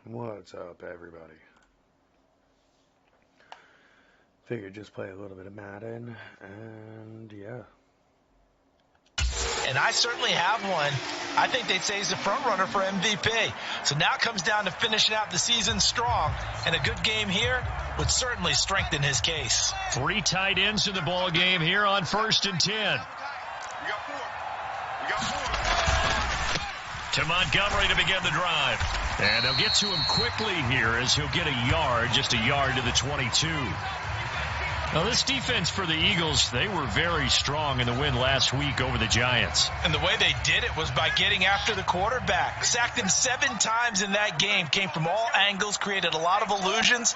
What's up, everybody? Figured just play a little bit of Madden, and yeah. And I certainly have one. I think they'd say he's the front runner for MVP. So now it comes down to finishing out the season strong, and a good game here would certainly strengthen his case. 3 tight ends in the ball game here on 1st and 10. We got four. To Montgomery to begin the drive. And they'll get to him quickly here as he'll get a yard, just a yard to the 22. Now, this defense for the Eagles, they were very strong in the win last week over the Giants. And the way they did it was by getting after the quarterback. Sacked him 7 times in that game. Came from all angles, created a lot of illusions,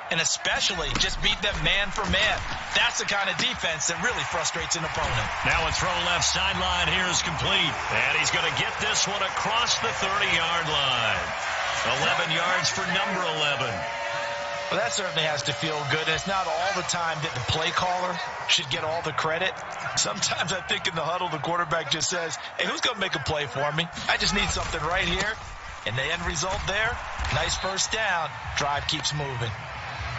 and especially just beat them man for man. That's the kind of defense that really frustrates an opponent. Now a throw left sideline here is complete. And he's going to get this one across the 30-yard line. 11 yards for number 11. Well, that certainly has to feel good. And it's not all the time that the play caller should get all the credit. Sometimes I think in the huddle, the quarterback just says, hey, who's going to make a play for me? I just need something right here. And the end result there, nice first down. Drive keeps moving.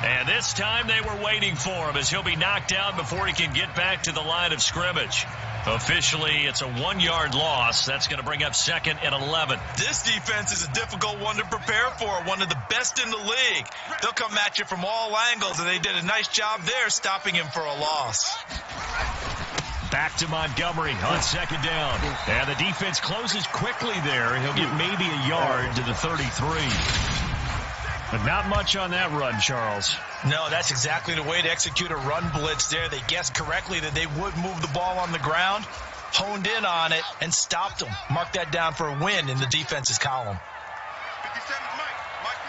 And this time they were waiting for him as he'll be knocked down before he can get back to the line of scrimmage. Officially, it's a 1-yard loss. That's going to bring up 2nd and 11. This defense is a difficult one to prepare for, one of the best in the league. They'll come at you from all angles, and they did a nice job there stopping him for a loss. Back to Montgomery on 2nd down. And the defense closes quickly there. He'll get maybe a yard to the 33. But not much on that run, Charles. No, that's exactly the way to execute a run blitz there. They guessed correctly that they would move the ball on the ground, honed in on it, and stopped them. Mark that down for a win in the defense's column. 57, Mike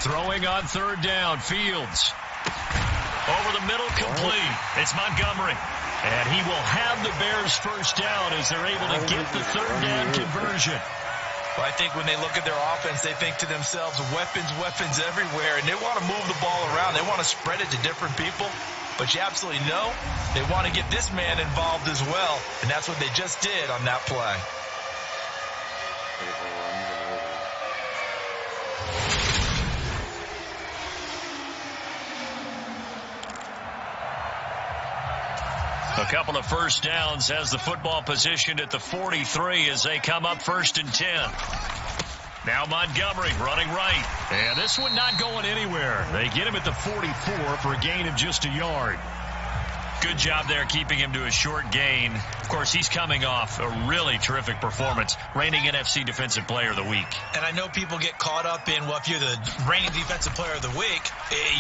57. Throwing on 3rd down, Fields. Over the middle, complete. It's Montgomery. And he will have the Bears first down as they're able to get the 3rd down conversion. Well, I think when they look at their offense, they think to themselves, weapons everywhere, and they want to move the ball around. They want to spread it to different people. But you absolutely know they want to get this man involved as well, and that's what they just did on that play. A couple of first downs has the football positioned at the 43 as they come up 1st and 10. Now Montgomery running right. And this one not going anywhere. They get him at the 44 for a gain of just a yard. Good job there keeping him to a short gain. Of course, he's coming off a really terrific performance, reigning NFC Defensive Player of the Week. And I know people get caught up in, well, if you're the reigning Defensive Player of the Week,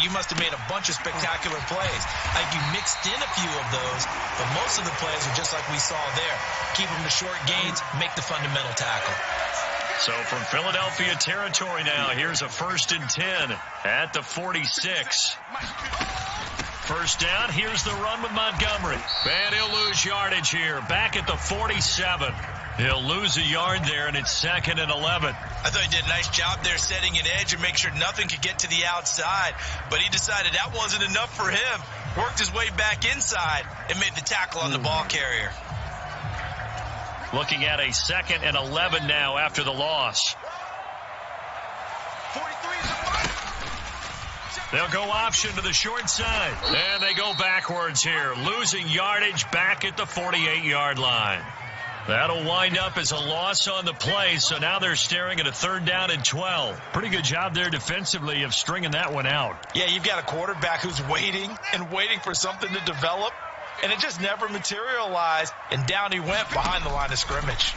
you must have made a bunch of spectacular plays. I think you mixed in a few of those, but most of the plays are just like we saw there. Keep them to short gains, make the fundamental tackle. So from Philadelphia territory now, here's a 1st and 10 at the 46. First down, here's the run with Montgomery. And he'll lose yardage here, back at the 47. He'll lose a yard there, and it's 2nd and 11. I thought he did a nice job there setting an edge and make sure nothing could get to the outside. But he decided that wasn't enough for him. Worked his way back inside and made the tackle on the ball carrier. Looking at a 2nd and 11 now after the loss. 43 is the fight. They'll go option to the short side. And they go backwards here, losing yardage back at the 48-yard line. That'll wind up as a loss on the play, so now they're staring at a 3rd down and 12. Pretty good job there defensively of stringing that one out. Yeah, you've got a quarterback who's waiting and waiting for something to develop, and it just never materialized, and down he went behind the line of scrimmage.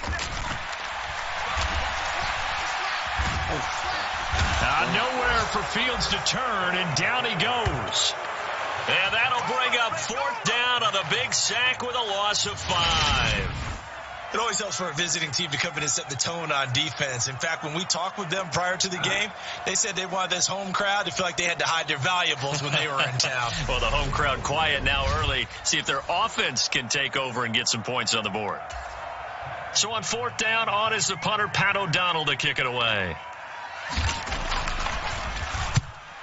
Nowhere for Fields to turn, and down he goes. And that'll bring up 4th down on a big sack with a loss of 5. It always helps for a visiting team to come in and set the tone on defense. In fact, when we talked with them prior to the game, they said they wanted this home crowd to feel like they had to hide their valuables when they were in town. Well, the home crowd quiet now early. See if their offense can take over and get some points on the board. So on 4th down, on is the punter, Pat O'Donnell, to kick it away.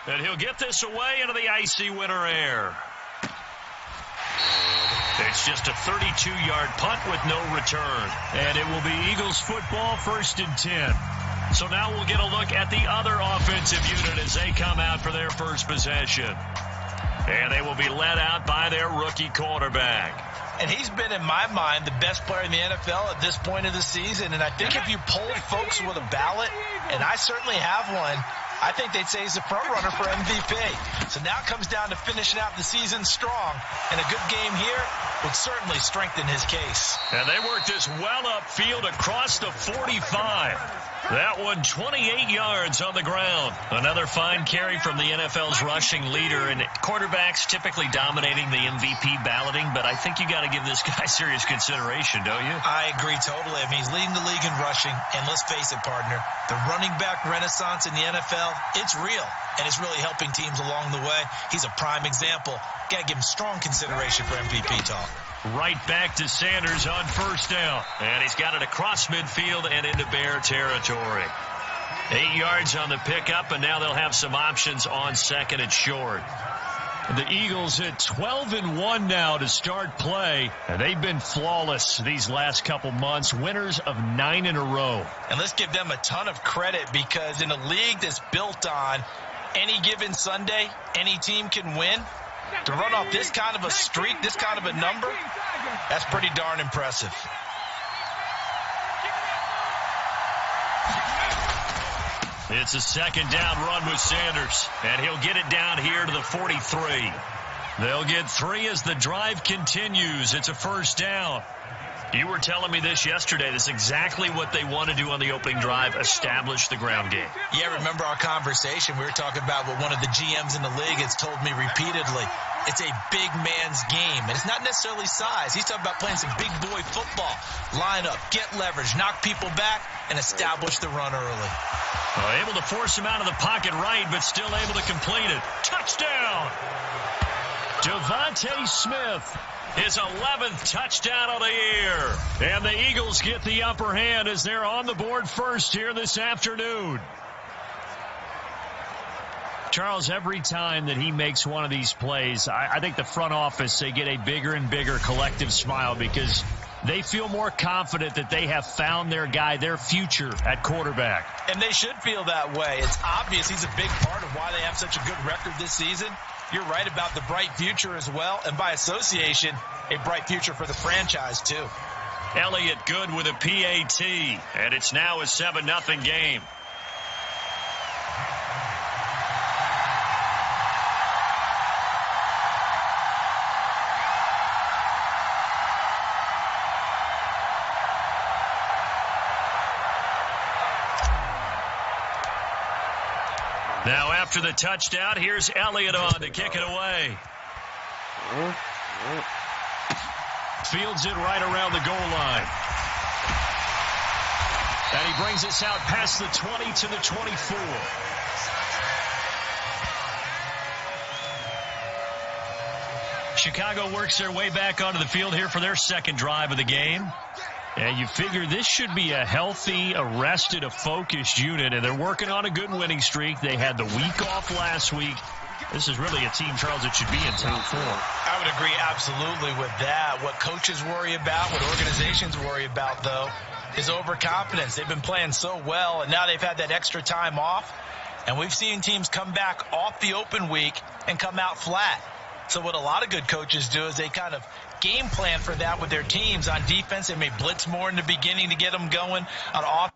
And he'll get this away into the icy winter air. It's just a 32-yard punt with no return. And it will be Eagles football 1st and 10. So now we'll get a look at the other offensive unit as they come out for their first possession. And they will be led out by their rookie quarterback. And he's been, in my mind, the best player in the NFL at this point of the season. And I think if you polled folks with a ballot, and I certainly have one, I think they'd say he's the front runner for MVP. So now it comes down to finishing out the season strong. And a good game here would certainly strengthen his case. And they worked this well upfield across the 45. That one 28 yards on the ground. Another fine carry from the NFL's rushing leader, and quarterbacks typically dominating the MVP balloting, but I think you got to give this guy serious consideration, don't you? I agree totally. I mean, he's leading the league in rushing, and let's face it, partner, the running back renaissance in the NFL, it's real, and it's really helping teams along the way. He's a prime example. Got to give him strong consideration for MVP talk. Right back to Sanders on first down. And he's got it across midfield and into Bear territory. 8 yards on the pickup, and now they'll have some options on second and short. The Eagles at 12-1 now to start play, and they've been flawless these last couple months, winners of 9 in a row. And let's give them a ton of credit, because in a league that's built on any given Sunday, any team can win. To run off this kind of a streak, this kind of a number, that's pretty darn impressive. It's a second down run with Sanders, and he'll get it down here to the 43. They'll get 3 as the drive continues. It's a first down. You were telling me this yesterday. This is exactly what they want to do on the opening drive, establish the ground game. Yeah, remember our conversation? We were talking about what one of the GMs in the league has told me repeatedly. It's a big man's game, and it's not necessarily size. He's talking about playing some big boy football. Line up, get leverage, knock people back, and establish the run early. Able to force him out of the pocket right, but still able to complete it. Touchdown! Devontae Smith. His 11th touchdown of the year. And the Eagles get the upper hand as they're on the board first here this afternoon. Charles, every time that he makes one of these plays, I think the front office, they get a bigger and bigger collective smile because they feel more confident that they have found their guy, their future at quarterback. And they should feel that way. It's obvious he's a big part of why they have such a good record this season. You're right about the bright future as well, and by association, a bright future for the franchise too. Elliott good with a PAT, and it's now a 7-0 game. Now after the touchdown, here's Elliott on to kick it away. Fields it right around the goal line. And he brings us out past the 20 to the 24. Chicago works their way back onto the field here for their second drive of the game. And you figure this should be a healthy, a rested, a focused unit, and they're working on a good winning streak. They had the week off last week. This is really a team, Charles, that should be in top 4. I would agree absolutely with that. What coaches worry about, what organizations worry about, though, is overconfidence. They've been playing so well, and now they've had that extra time off. And we've seen teams come back off the open week and come out flat. So what a lot of good coaches do is they kind of game plan for that with their teams. On defense, they may blitz more in the beginning to get them going. On offense,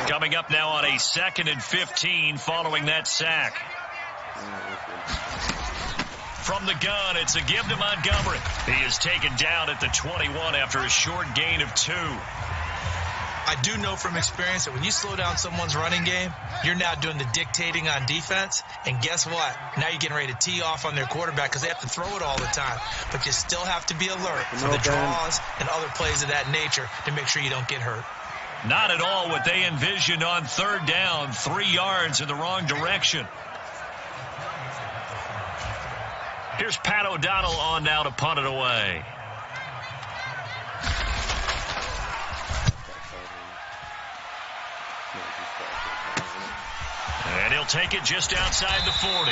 coming up now on a 2nd and 15 following that sack. From the gun, it's a give to Montgomery. He is taken down at the 21 after a short gain of 2. I do know from experience that when you slow down someone's running game, you're now doing the dictating on defense. And guess what? Now you're getting ready to tee off on their quarterback because they have to throw it all the time. But you still have to be alert for the draws and other plays of that nature to make sure you don't get hurt. Not at all what they envisioned on 3rd down, 3 yards in the wrong direction. Here's Pat O'Donnell on now to punt it away. And he'll They'll take it just outside the 40.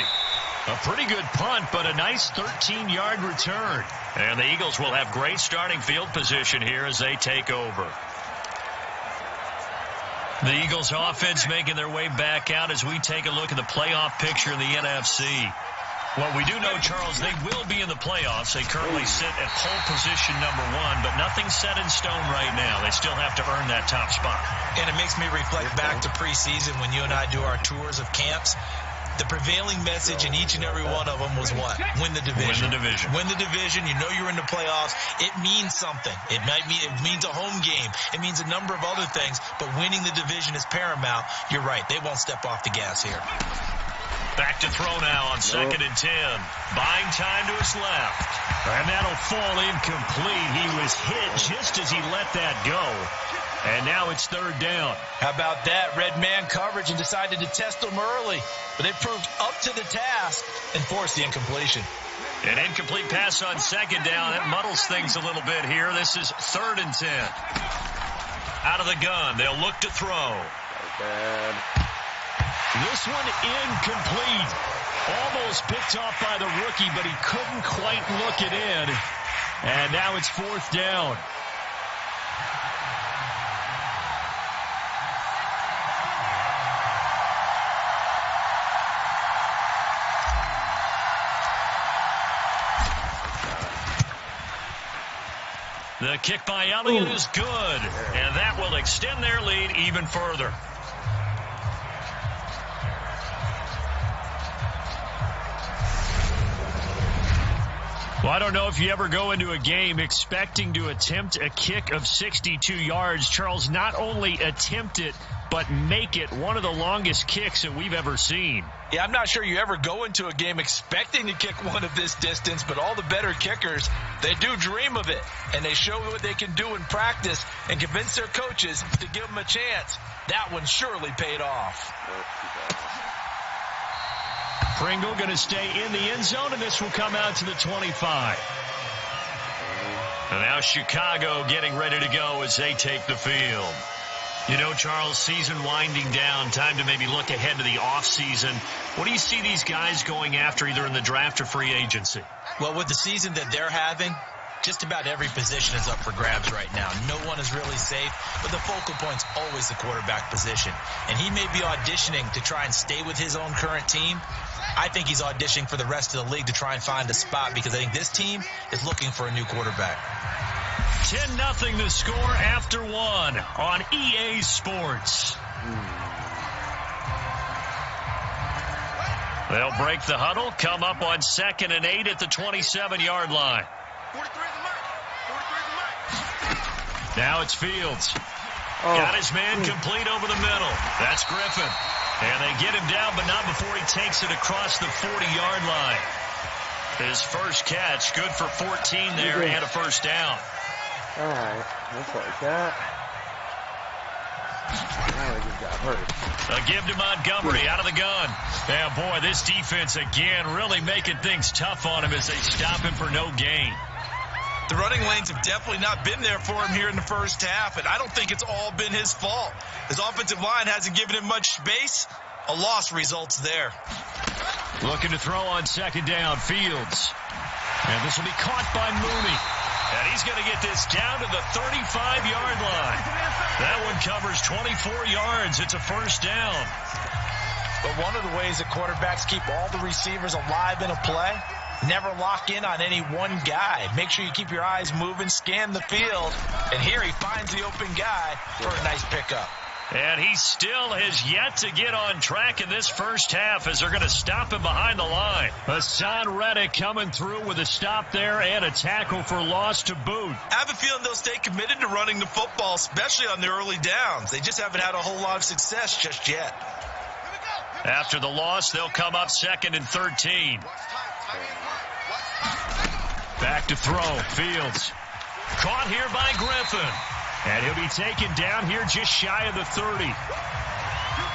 A pretty good punt, but a nice 13-yard return. And the Eagles will have great starting field position here as they take over. The Eagles offense making their way back out as we take a look at the playoff picture in the NFC. Well, we do know, Charles, they will be in the playoffs. They currently sit at pole position number 1, but nothing's set in stone right now. They still have to earn that top spot. And it makes me reflect back to preseason when you and I do our tours of camps. The prevailing message in each and every one of them was what? Win the division. Win the division. Win the division. You know you're in the playoffs. It means something. It means a home game. It means a number of other things, but winning the division is paramount. You're right. They won't step off the gas here. Back to throw now on 2nd and 10. Buying time to his left. And that'll fall incomplete. He was hit just as he let that go. And now it's 3rd down. How about that? Red man coverage and decided to test them early. But they proved up to the task and forced the incompletion. An incomplete pass on 2nd down. That muddles things a little bit here. This is 3rd and 10. Out of the gun. They'll look to throw. Bad. This one incomplete. Almost picked off by the rookie, but he couldn't quite look it in. And now it's 4th down. The kick by Elliott is good, and that will extend their lead even further. Well, I don't know if you ever go into a game expecting to attempt a kick of 62 yards. Charles, not only attempt it, but make it one of the longest kicks that we've ever seen. Yeah, I'm not sure you ever go into a game expecting to kick one of this distance, but all the better kickers, they do dream of it, and they show what they can do in practice and convince their coaches to give them a chance. That one surely paid off. Pringle going to stay in the end zone, and this will come out to the 25. And now Chicago getting ready to go as they take the field. You know, Charles, season winding down, time to maybe look ahead to the offseason. What do you see these guys going after either in the draft or free agency? Well, with the season that they're having, just about every position is up for grabs right now. No one is really safe, but the focal point's always the quarterback position. And he may be auditioning to try and stay with his own current team. I think he's auditioning for the rest of the league to try and find a spot because I think this team is looking for a new quarterback. 10-0 the score after 1 on EA Sports. They'll break the huddle, come up on 2nd and 8 at the 27-yard line. 43 is the mic. 43 is the mic. Now it's Fields. Got his man complete over the middle. That's Griffin. And they get him down, but not before he takes it across the 40-yard line. His first catch, good for 14 there and a first down. All right, that's like that. Now he just got hurt. A give to Montgomery out of the gun. Yeah, boy, this defense again really making things tough on him as they stop him for no gain. The running lanes have definitely not been there for him here in the first half, and I don't think it's all been his fault. His offensive line hasn't given him much space. A loss results there. Looking to throw on 2nd down, Fields. And this will be caught by Mooney. And he's going to get this down to the 35-yard line. That one covers 24 yards. It's a first down. But one of the ways that quarterbacks keep all the receivers alive in a play, never lock in on any one guy. Make sure you keep your eyes moving, scan the field. And here he finds the open guy for a nice pickup. And he still has yet to get on track in this first half as they're going to stop him behind the line. Hassan Reddick coming through with a stop there and a tackle for loss to boot. I have a feeling they'll stay committed to running the football, especially on the early downs. They just haven't had a whole lot of success just yet. After the loss, they'll come up 2nd and 13. Back to throw, Fields. Caught here by Griffin. And he'll be taken down here just shy of the 30.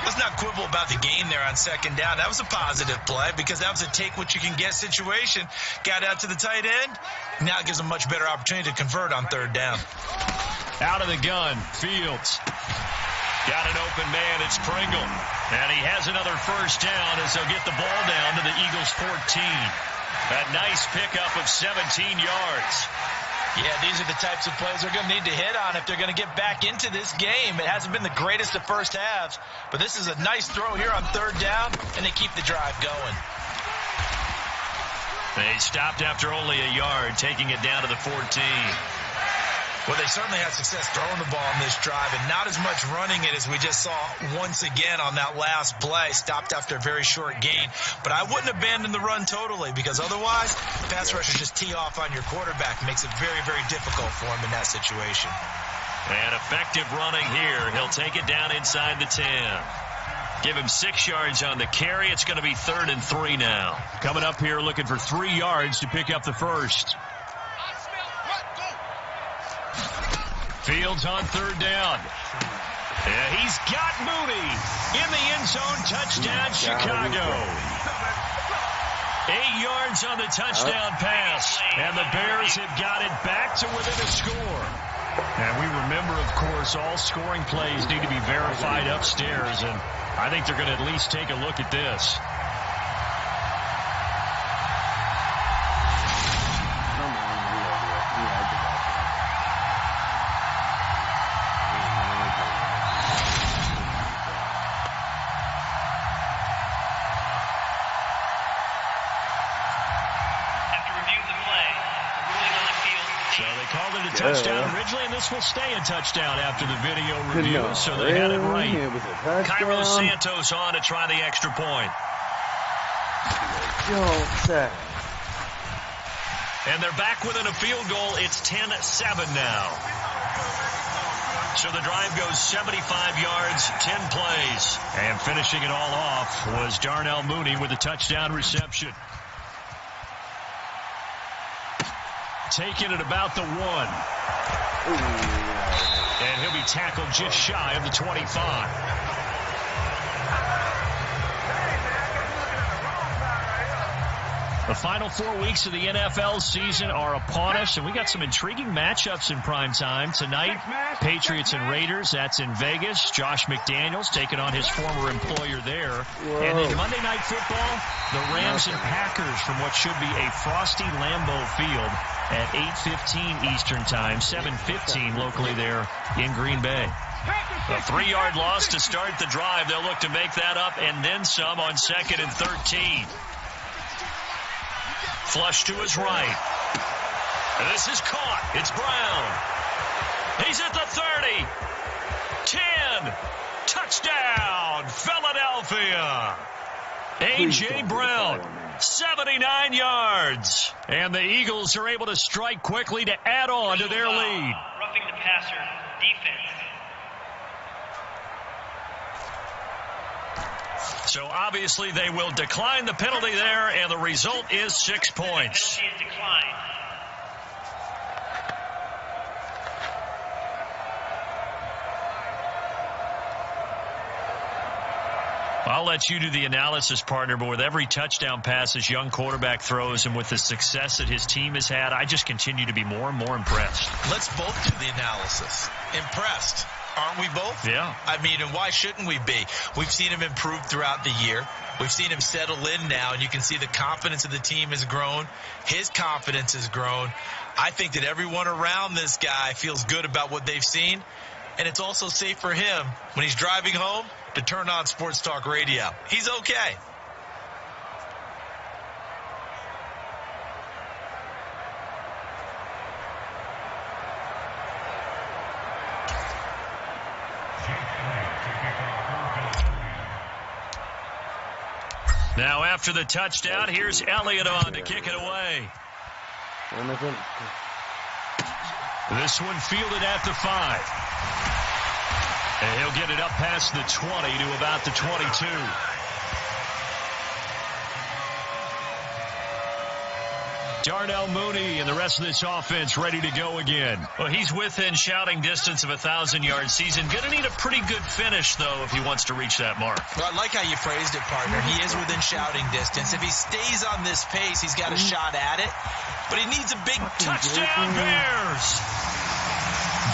Let's not quibble about the gain there on 2nd down. That was a positive play because that was a take-what-you-can-get situation. Got out to the tight end. Now it gives them a much better opportunity to convert on 3rd down. Out of the gun, Fields. Got an open man. It's Pringle. And he has another first down as they'll get the ball down to the Eagles' 14. A nice pickup of 17 yards. Yeah, these are the types of plays they're going to need to hit on if they're going to get back into this game. It hasn't been the greatest of first halves, but this is a nice throw here on third down, and they keep the drive going. They stopped after only a yard, taking it down to the 14. Well, they certainly had success throwing the ball in this drive, and not as much running it as we just saw once again on that last play. Stopped after a very short gain. But I wouldn't abandon the run totally, because otherwise, pass rushers just tee off on your quarterback. Makes it very, very difficult for him in that situation. And effective running here. He'll take it down inside the 10. Give him 6 yards on the carry. It's going to be 3rd and 3 now. Coming up here looking for 3 yards to pick up the first. Fields on third down. Yeah, he's got Mooney in the end zone. Touchdown, Chicago. 8 yards on the touchdown pass. And the Bears have got it back to within a score. And we remember, of course, all scoring plays need to be verified upstairs. And I think they're going to at least take a look at this. Touchdown originally, and this will stay a touchdown after the video review, No, so they had it right. It was a touchdown. Cairo Santos on to try the extra point. Don't say. And they're back within a field goal. It's 10-7 now. So the drive goes 75 yards, 10 plays. And finishing it all off was Darnell Mooney with a touchdown reception. Taking it about the 1. And he'll be tackled just shy of the 25. The final 4 weeks of the NFL season are upon us, and we got some intriguing matchups in prime time. Tonight, Patriots and Raiders, that's in Vegas. Josh McDaniels taking on his former employer there. Whoa. And then Monday Night Football, the Rams and Packers from what should be a frosty Lambeau Field at 8:15 Eastern Time, 7:15 locally there in Green Bay. A 3-yard loss to start the drive. They'll look to make that up and then some on 2nd and 13. Flush to his right. And this is caught. It's Brown. He's at the 30. 10. Touchdown, Philadelphia. A.J. Brown, 79 yards. And the Eagles are able to strike quickly to add on to their lead. Roughing the passer defense. So obviously they will decline the penalty there, and the result is 6 points. Penalty is declined. I'll let you do the analysis, partner, but with every touchdown pass his young quarterback throws and with the success that his team has had, I just continue to be more and more impressed. Let's both do the analysis. Impressed. Aren't we both? Yeah. I mean, and why shouldn't we be? We've seen him improve throughout the year. We've seen him settle in now, and you can see the confidence of the team has grown. His confidence has grown. I think that everyone around this guy feels good about what they've seen, and it's also safe for him when he's driving home to turn on Sports Talk Radio. He's okay. Now after the touchdown, here's Elliott on to kick it away. This one fielded at the 5. And he'll get it up past the 20 to about the 22. Darnell Mooney and the rest of this offense ready to go again. Well, he's within shouting distance of a 1,000-yard season. Going to need a pretty good finish, though, if he wants to reach that mark. Well, I like how you phrased it, partner. He is within shouting distance. If he stays on this pace, he's got a shot at it. But he needs a big touchdown, Bears.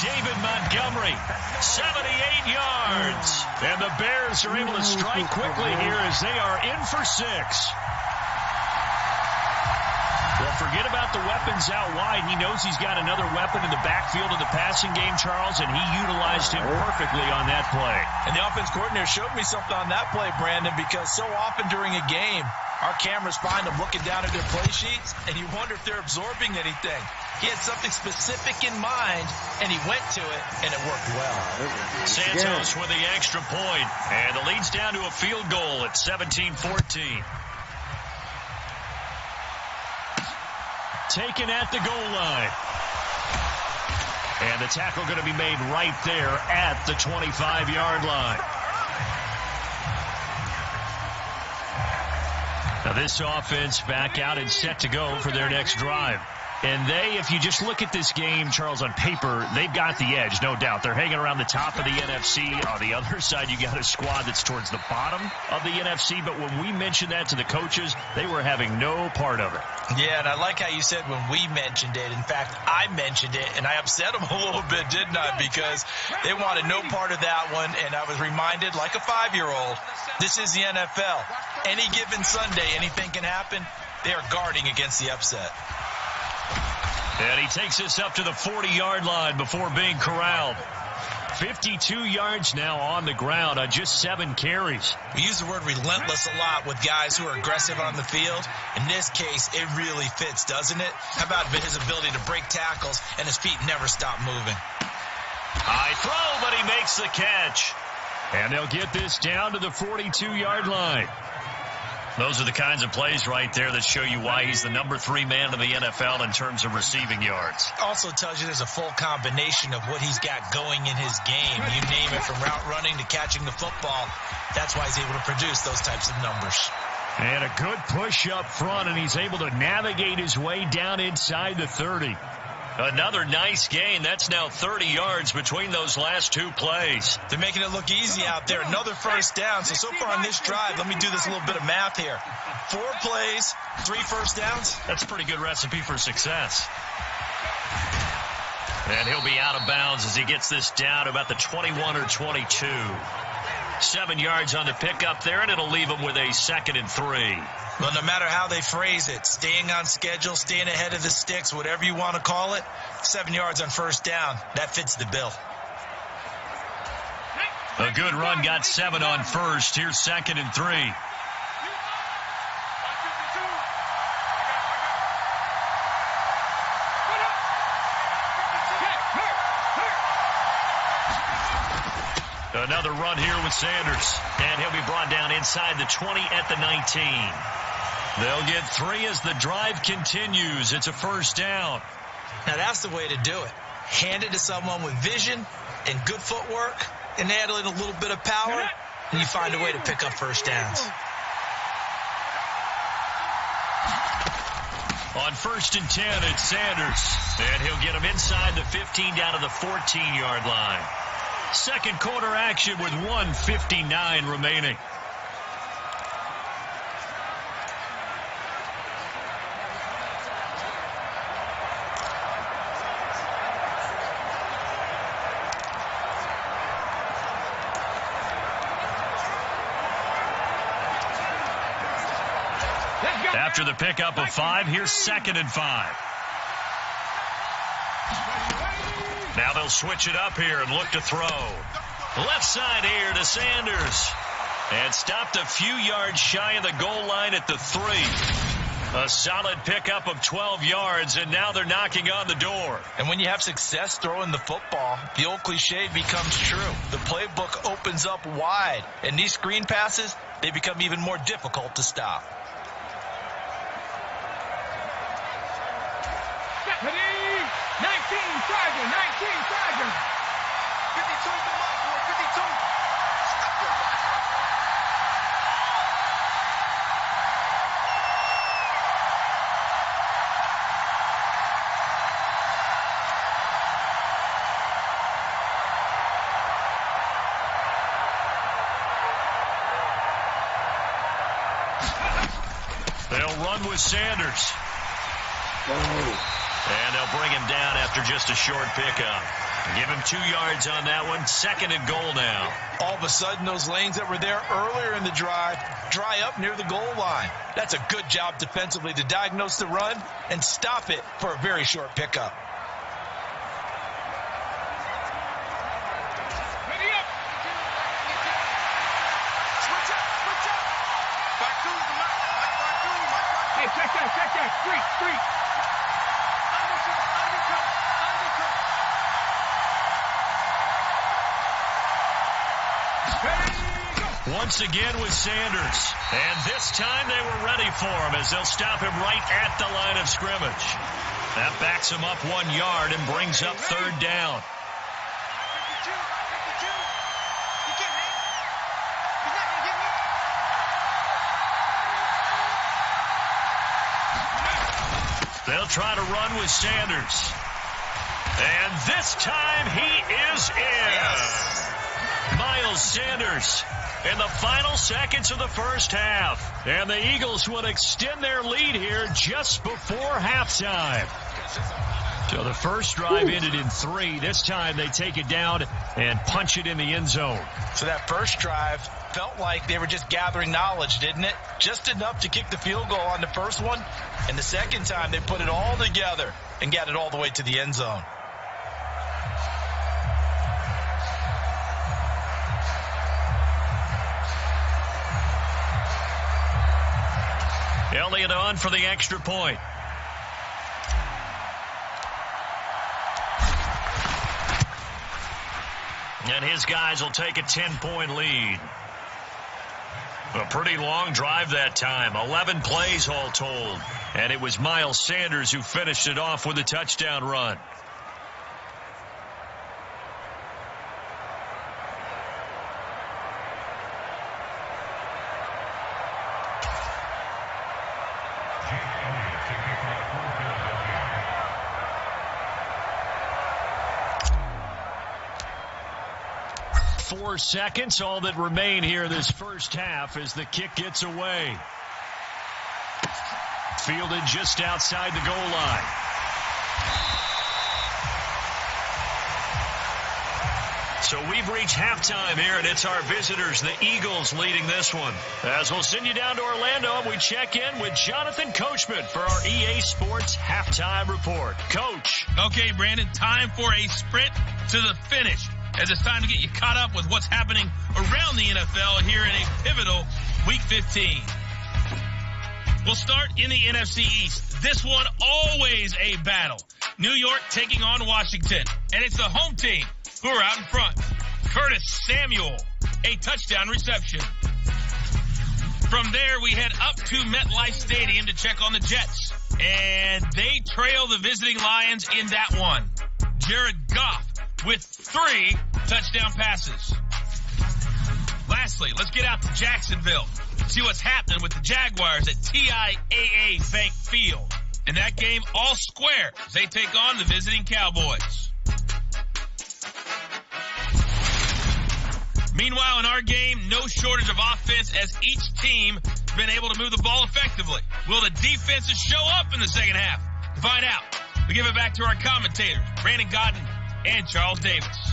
David Montgomery, 78 yards. And the Bears are able to strike quickly here as they are in for 6. Well, forget about the weapons out wide. He knows he's got another weapon in the backfield of the passing game, Charles, and he utilized him perfectly on that play. And the offense coordinator showed me something on that play, Brandon, because so often during a game, our cameras find them looking down at their play sheets, and you wonder if they're absorbing anything. He had something specific in mind, and he went to it, and it worked well. Santos with the extra point, and the lead's down to a field goal at 17-14. Taken at the goal line. And the tackle going to be made right there at the 25-yard line. Now this offense back out and set to go for their next drive. And they, if you just look at this game, Charles, on paper, they've got the edge, no doubt. They're hanging around the top of the NFC. On the other side, you got a squad that's towards the bottom of the NFC. But when we mentioned that to the coaches, they were having no part of it. Yeah, and I like how you said when we mentioned it. In fact, I mentioned it, and I upset them a little bit, didn't I? Because they wanted no part of that one, and I was reminded, like a 5-year-old, this is the NFL. Any given Sunday, anything can happen. They are guarding against the upset. And he takes us up to the 40-yard line before being corralled. 52 yards now on the ground on just 7 carries. We use the word relentless a lot with guys who are aggressive on the field. In this case, it really fits, doesn't it? How about his ability to break tackles and his feet never stop moving? High throw, but he makes the catch. And they'll get this down to the 42-yard line. Those are the kinds of plays right there that show you why he's the number 3 man in the NFL in terms of receiving yards. Also tells you there's a full combination of what he's got going in his game. You name it, from route running to catching the football. That's why he's able to produce those types of numbers. And a good push up front, and he's able to navigate his way down inside the 30. Another nice gain. That's now 30 yards between those last 2 plays. They're making it look easy out there. Another first down. So far on this drive, let me do this little bit of math here. 4 plays, 3 first downs. That's a pretty good recipe for success. And he'll be out of bounds as he gets this down about the 21 or 22. 7 yards on the pickup there, and it'll leave him with a 2nd and 3. Well, no matter how they phrase it, staying on schedule, staying ahead of the sticks, whatever you want to call it, 7 yards on first down, that fits the bill. A good run, got 7 on first. Here's 2nd and 3. Another run here with Sanders. And he'll be brought down inside the 20 at the 19. They'll get 3 as the drive continues. It's a first down. Now that's the way to do it. Hand it to someone with vision and good footwork, and add in a little bit of power, and you find a way to pick up first downs. On 1st and 10, it's Sanders. And he'll get him inside the 15 down to the 14-yard line. Second quarter action with 1:59 remaining. After the pickup of 5, here's 2nd and 5. Now they'll switch it up here and look to throw. Left side here to Sanders. And stopped a few yards shy of the goal line at the 3. A solid pickup of 12 yards, and now they're knocking on the door. And when you have success throwing the football, the old cliche becomes true. The playbook opens up wide, and these screen passes, they become even more difficult to stop. Deputy! 19 Sergeant! 19 Sergeant! 52 to my boy, 52! Stop your watch. They'll run with Sanders. And they'll bring him down after just a short pickup. Give him 2 yards on that one. 2nd and goal now. All of a sudden, those lanes that were there earlier in the drive dry up near the goal line. That's a good job defensively to diagnose the run and stop it for a very short pickup. Ready up. Switch up. Back through the Mike. Hey, check that. Street. Undercut. Once again with Sanders. And this time they were ready for him as they'll stop him right at the line of scrimmage. That backs him up 1 yard and brings up 3rd down. They'll try to run with Sanders. And this time he is in. Miles Sanders in the final seconds of the first half. And the Eagles will extend their lead here just before halftime. So the first drive ended in 3. This time they take it down and punch it in the end zone. So that first drive felt like they were just gathering knowledge, didn't it? Just enough to kick the field goal on the first one. And the second time they put it all together and got it all the way to the end zone. Elliott on for the extra point. And his guys will take a 10-point lead. A pretty long drive that time. 11 plays all told. And it was Miles Sanders who finished it off with a touchdown run. Seconds, all that remain here this first half as the kick gets away. Fielded just outside the goal line. So we've reached halftime here, and it's our visitors, the Eagles, leading this one. As we'll send you down to Orlando, and we check in with Jonathan Coachman for our EA Sports Halftime Report. Coach. Okay, Brandon, time for a sprint to the finish, as it's time to get you caught up with what's happening around the NFL here in a pivotal Week 15. We'll start in the NFC East. This one always a battle. New York taking on Washington, and it's the home team who are out in front. Curtis Samuel, a touchdown reception. From there, we head up to MetLife Stadium to check on the Jets, and they trail the visiting Lions in that one. Jared Goff with 3 touchdown passes. Lastly, let's get out to Jacksonville. See what's happening with the Jaguars at TIAA Bank Field. In that game, all square as they take on the visiting Cowboys. Meanwhile, in our game, no shortage of offense as each team has been able to move the ball effectively. Will the defenses show up in the second half? To find out, we give it back to our commentators, Brandon Godden and Charles Davis.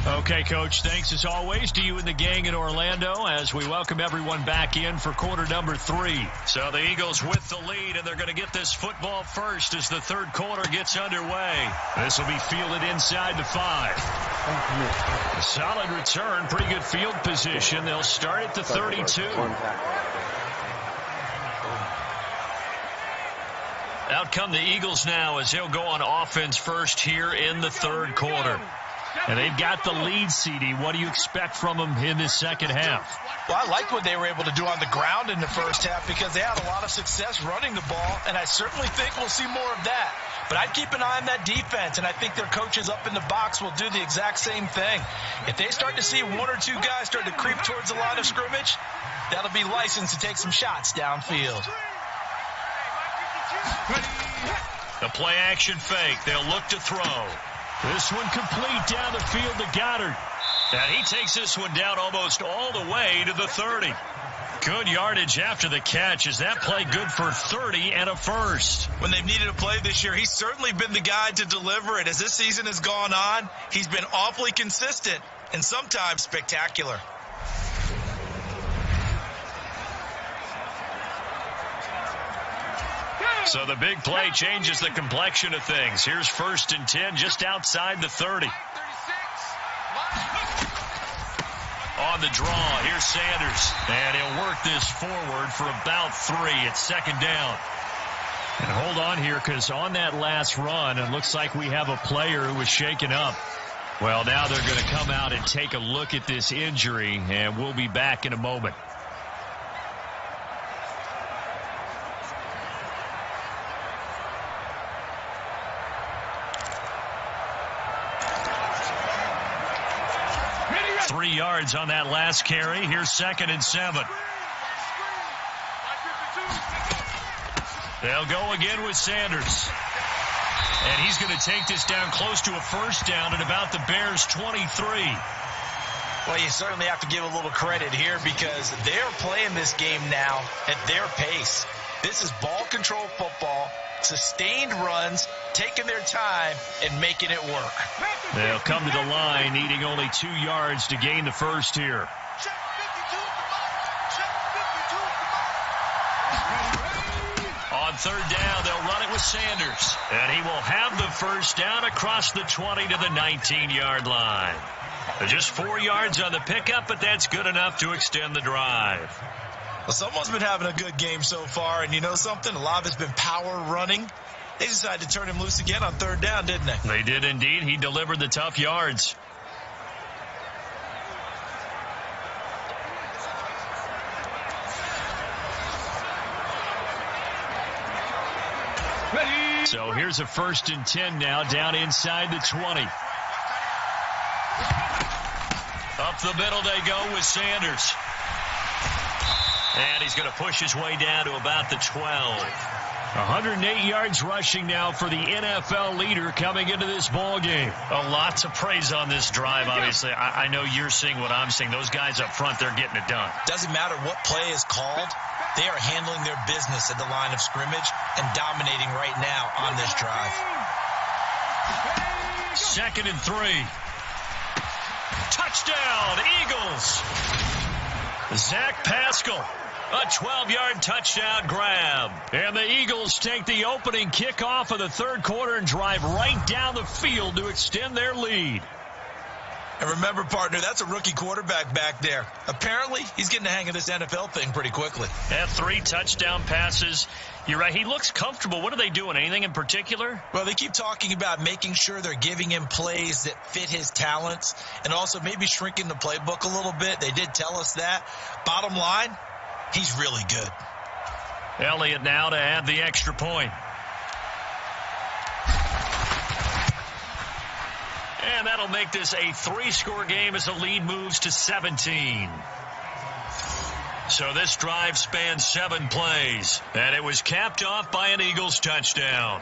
Okay, Coach, thanks as always to you and the gang in Orlando as we welcome everyone back in for quarter number 3. So the Eagles with the lead, and they're going to get this football first as the third quarter gets underway. This will be fielded inside the 5. A solid return, pretty good field position. They'll start at the 32. Out come the Eagles now as they'll go on offense first here in the third quarter. And they've got the lead, CD. What do you expect from them in this second half? Well, I liked what they were able to do on the ground in the first half because they had a lot of success running the ball, and I certainly think we'll see more of that. But I'd keep an eye on that defense, and I think their coaches up in the box will do the exact same thing. If they start to see 1 or 2 guys start to creep towards the line of scrimmage, that'll be licensed to take some shots downfield. The play-action fake. They'll look to throw. This one complete down the field to Goddard. And he takes this one down almost all the way to the 30. Good yardage after the catch. Is that play good for 30 and a first? When they've needed a play this year, he's certainly been the guy to deliver it. As this season has gone on, he's been awfully consistent and sometimes spectacular. So the big play changes the complexion of things. Here's 1st and 10 just outside the 30. On the draw, here's Sanders. And he'll work this forward for about 3. It's 2nd down. And hold on here, because on that last run, it looks like we have a player who was shaken up. Well, now they're going to come out and take a look at this injury, and we'll be back in a moment. Three yards on that last carry. Here's 2nd and 7. They'll go again with Sanders. And he's going to take this down close to a 1st down at about the Bears' 23. Well, you certainly have to give a little credit here because they're playing this game now at their pace. This is ball control football, sustained runs, taking their time, and making it work. They'll come to the line, needing only 2 yards to gain the first here. On 3rd down, they'll run it with Sanders. And he will have the 1st down across the 20 to the 19-yard line. Just 4 yards on the pickup, but that's good enough to extend the drive. Well, someone's been having a good game so far, and you know something? A lot of it's been power running. They decided to turn him loose again on 3rd down, didn't they? They did indeed. He delivered the tough yards. Ready. So here's a 1st and 10 now, down inside the 20. Up the middle they go with Sanders. And he's going to push his way down to about the 12. 108 yards rushing now for the NFL leader coming into this ball game. A lot to praise on this drive, obviously. I know you're seeing what I'm seeing. Those guys up front, they're getting it done. Doesn't matter what play is called. They are handling their business at the line of scrimmage and dominating right now on this drive. 2nd and 3. Touchdown, Eagles. Zach Pascal. A 12-yard touchdown grab. And the Eagles take the opening kickoff of the 3rd quarter and drive right down the field to extend their lead. And remember, partner, that's a rookie quarterback back there. Apparently, he's getting the hang of this NFL thing pretty quickly. And 3 touchdown passes. You're right. He looks comfortable. What are they doing? Anything in particular? Well, they keep talking about making sure they're giving him plays that fit his talents and also maybe shrinking the playbook a little bit. They did tell us that. Bottom line, he's really good. Elliott now to add the extra point. And that'll make this a 3-score game as the lead moves to 17. So this drive spans 7 plays, and it was capped off by an Eagles touchdown.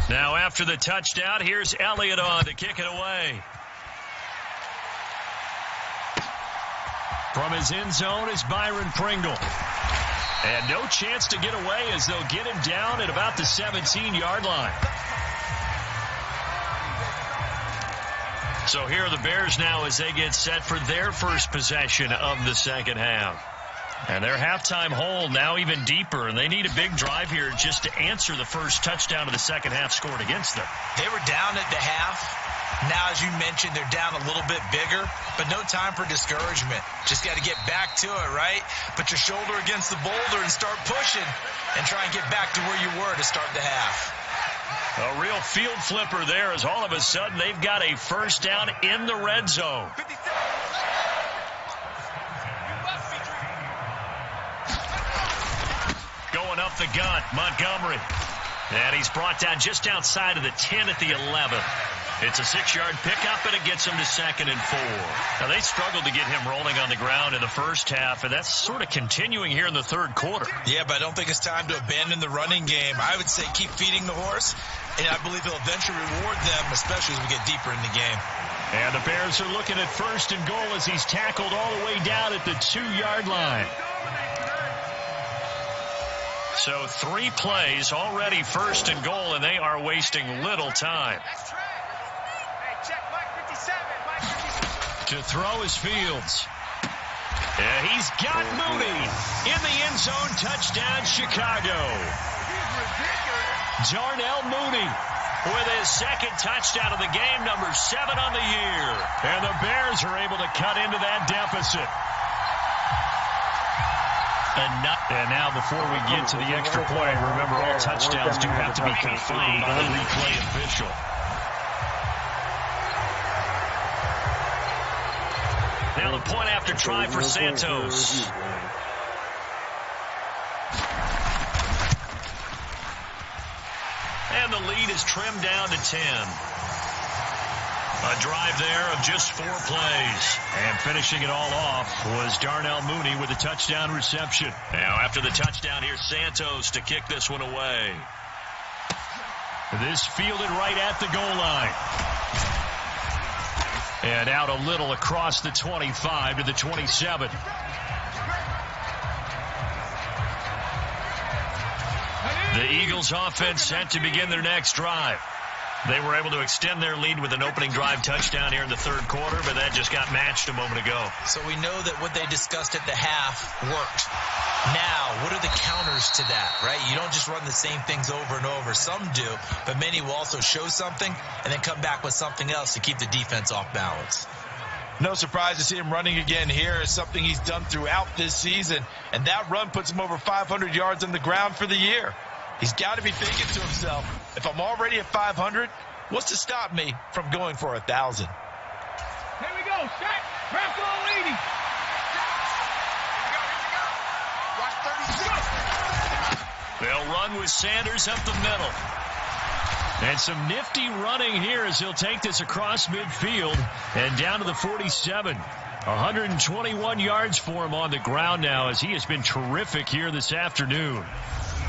Now after the touchdown, here's Elliott on to kick it away. From his end zone is Byron Pringle. And no chance to get away as they'll get him down at about the 17-yard line. So here are the Bears now as they get set for their first possession of the 2nd half. And their halftime hole now even deeper, and they need a big drive here just to answer the first touchdown of the 2nd half scored against them. They were down at the half. Now, as you mentioned, they're down a little bit bigger, but no time for discouragement. Just got to get back to it, right? Put your shoulder against the boulder and start pushing and try and get back to where you were to start the half. A real field flipper there as all of a sudden they've got a 1st down in the red zone. Going up the gut, Montgomery. And he's brought down just outside of the 10 at the 11. It's a 6-yard pickup, and it gets him to 2nd and 4. Now, they struggled to get him rolling on the ground in the first half, and that's sort of continuing here in the third quarter. Yeah, but I don't think it's time to abandon the running game. I would say keep feeding the horse, and I believe he'll eventually reward them, especially as we get deeper in the game. And the Bears are looking at 1st and goal as he's tackled all the way down at the 2-yard line. So 3 plays already 1st and goal, and they are wasting little time. To throw is Fields. And he's got Mooney in the end zone. Touchdown, Chicago. Darnell Mooney with his 2nd touchdown of the game, number 7 on the year. And the Bears are able to cut into that deficit. And now before we get to the extra point, remember all touchdowns do have to be confirmed by the replay official. Now the point after try for Santos. And the lead is trimmed down to 10. A drive there of just 4 plays. And finishing it all off was Darnell Mooney with a touchdown reception. Now after the touchdown, here's Santos to kick this one away. This fielded right at the goal line. And out a little across the 25 to the 27. The Eagles offense set to begin their next drive. They were able to extend their lead with an opening drive touchdown here in the third quarter, but that just got matched a moment ago. So we know that what they discussed at the half worked. Now, what are the counters to that, right? You don't just run the same things over and over. Some do, but many will also show something and then come back with something else to keep the defense off balance. No surprise to see him running again here. Is something he's done throughout this season, and that run puts him over 500 yards on the ground for the year. He's got to be thinking to himself, if I'm already at 500, what's to stop me from going for 1,000? Here we go. Shot. Wrap all 80. Watch 36. They'll run with Sanders up the middle. And some nifty running here as he'll take this across midfield and down to the 47. 121 yards for him on the ground now as he has been terrific here this afternoon.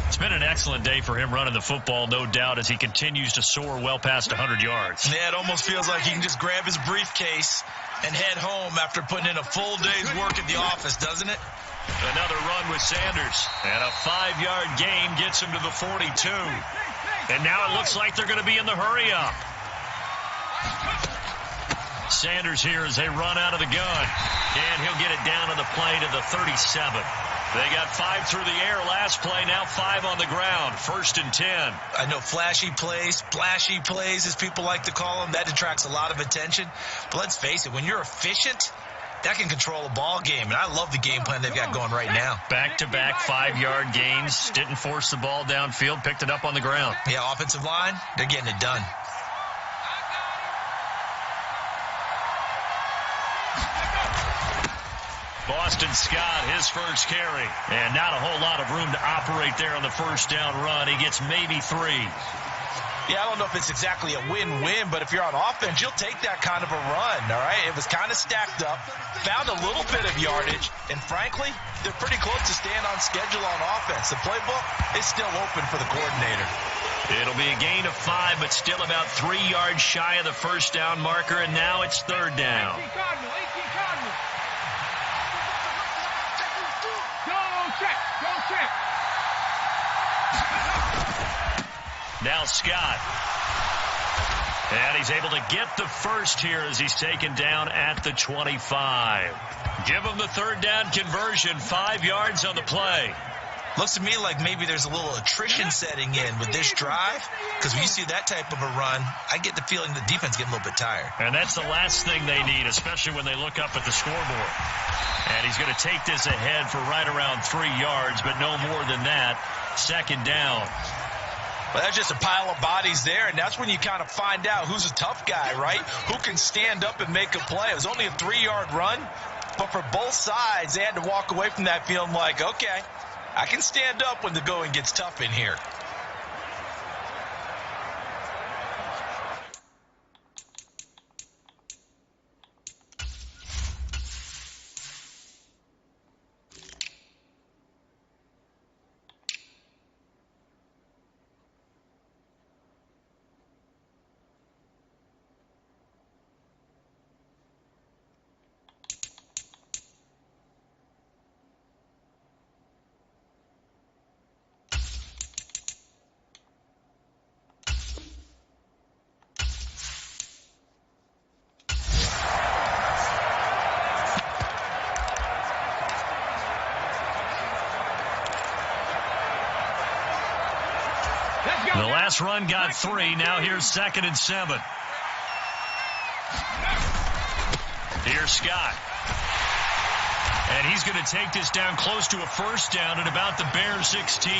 It's been an excellent day for him running the football, no doubt, as he continues to soar well past 100 yards. Yeah, it almost feels like he can just grab his briefcase and head home after putting in a full day's work at the office, doesn't it? Another run with Sanders, and a 5-yard gain gets him to the 42. And now it looks like they're going to be in the hurry-up. Sanders here as they run out of the gun, and he'll get it down on the play to the 37. They got 5 through the air last play, now 5 on the ground. 1st and 10. I know flashy plays, splashy plays, as people like to call them, that attracts a lot of attention. But let's face it, when you're efficient, that can control a ball game. And I love the game plan they've got going right now. Back-to-back 5-yard gains. Didn't force the ball downfield, picked it up on the ground. Yeah, offensive line, they're getting it done. Boston Scott, his first carry. And not a whole lot of room to operate there on the first down run. He gets maybe 3. Yeah, I don't know if it's exactly a win-win, but if you're on offense, you'll take that kind of a run, all right? It was kind of stacked up, found a little bit of yardage, and frankly, they're pretty close to staying on schedule on offense. The playbook is still open for the coordinator. It'll be a gain of 5, but still about 3 yards shy of the first down marker, and now it's 3rd down. 18 Cardinals. Go check. Now Scott. And he's able to get the first here as he's taken down at the 25. Give him the 3rd down conversion, 5 yards on the play. Looks to me like maybe there's a little attrition setting in with this drive, because when you see that type of a run, I get the feeling the defense getting a little bit tired. And that's the last thing they need, especially when they look up at the scoreboard. And he's going to take this ahead for right around 3 yards, but no more than that. 2nd down. Well, that's just a pile of bodies there, and that's when you kind of find out who's a tough guy, right? Who can stand up and make a play. It was only a 3-yard run, but for both sides, they had to walk away from that feeling like, okay, I can stand up when the going gets tough in here. Let's go. The last run got 3. Now here's 2nd and 7. Here's Scott. And he's going to take this down close to a first down at about the Bears 16.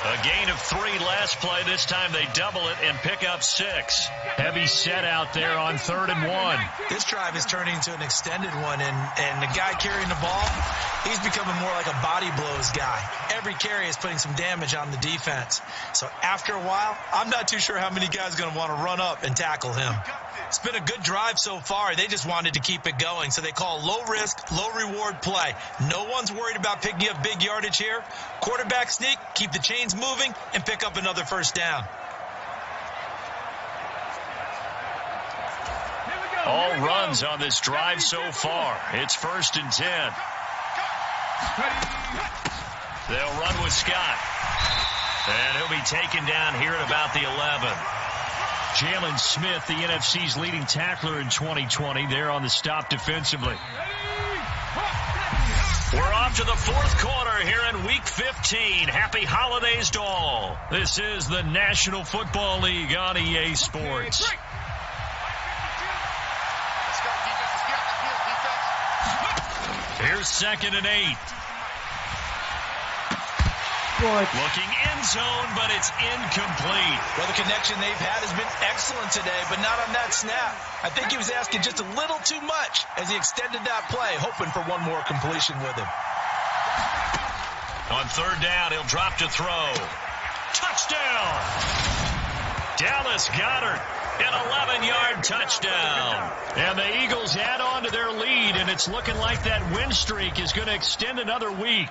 A gain of 3 last play. This time they double it and pick up 6. Heavy set out there on 3rd and 1. This drive is turning into an extended one, and the guy carrying the ball, he's becoming more like a body blows guy. Every carry is putting some damage on the defense. So after a while, I'm not too sure how many guys are going to want to run up and tackle him. It's been a good drive so far. They just wanted to keep it going. So they call low risk, low reward play. No one's worried about picking up big yardage here. Quarterback sneak, keep the chains moving, and pick up another first down. All runs on this drive so far. It's 1st and 10. They'll run with Scott. And he'll be taken down here at about the 11. Jalen Smith, the NFC's leading tackler in 2020, there on the stop defensively. We're off to the 4th quarter here in Week 15. Happy holidays to all. This is the National Football League on EA Sports. Here's 2nd and 8. What? Looking end zone, but it's incomplete. Well, the connection they've had has been excellent today, but not on that snap. I think he was asking just a little too much as he extended that play, hoping for one more completion with him. On 3rd down, he'll drop to throw. Touchdown! Dallas Goedert, an 11-yard touchdown. And the Eagles add on to their lead, and it's looking like that win streak is going to extend another week.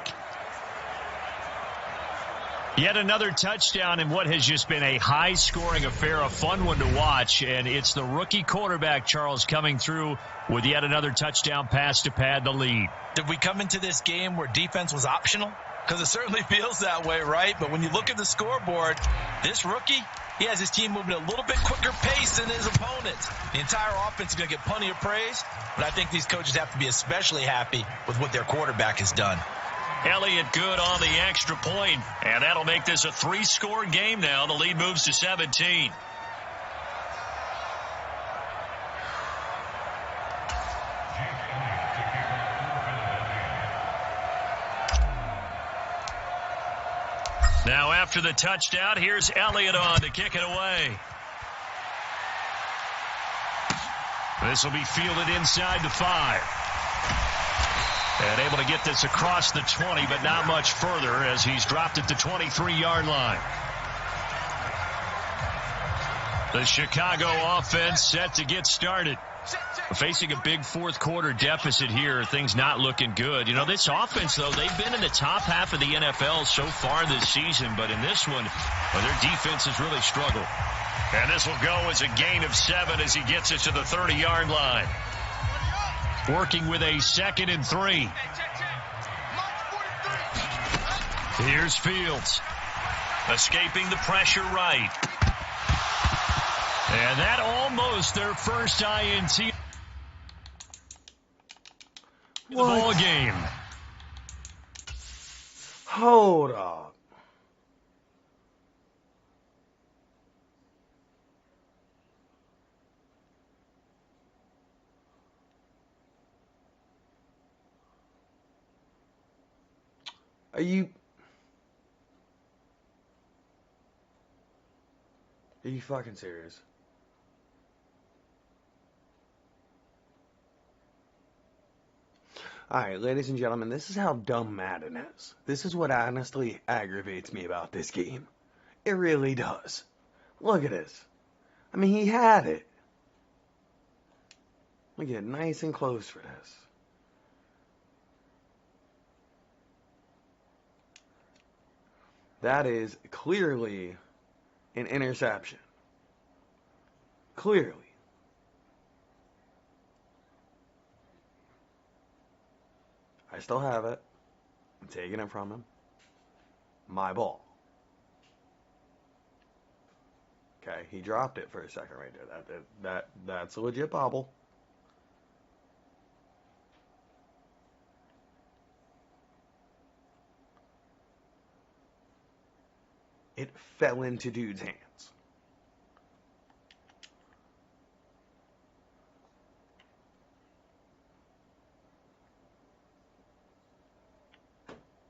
Yet another touchdown in what has just been a high-scoring affair, a fun one to watch. And it's the rookie quarterback, Charles, coming through with yet another touchdown pass to pad the lead. Did we come into this game where defense was optional? Because it certainly feels that way, right? But when you look at the scoreboard, this rookie, he has his team moving at a little bit quicker pace than his opponents. The entire offense is going to get plenty of praise, but I think these coaches have to be especially happy with what their quarterback has done. Elliott good on the extra point, and that'll make this a 3-score game now. The lead moves to 17. Now after the touchdown, here's Elliott on to kick it away. This will be fielded inside the 5. And able to get this across the 20, but not much further as he's dropped at the 23-yard line. The Chicago offense set to get started. Facing a big 4th quarter deficit here, things not looking good. You know, this offense, though, they've been in the top half of the NFL so far this season, but in this one, well, their defense has really struggled. And this will go as a gain of 7 as he gets it to the 30-yard line. Working with a 2nd and 3. Here's Fields. Escaping the pressure right. And that almost their first INT. Ball game. Hold up. Are you fucking serious? Alright, ladies and gentlemen, this is how dumb Madden is. This is what honestly aggravates me about this game. It really does. Look at this. I mean, he had it. Look at it, nice and close for this. That is clearly an interception. Clearly. I still have it. I'm taking it from him. My ball. Okay, he dropped it for a second right there. That's a legit bobble. It fell into dude's hands.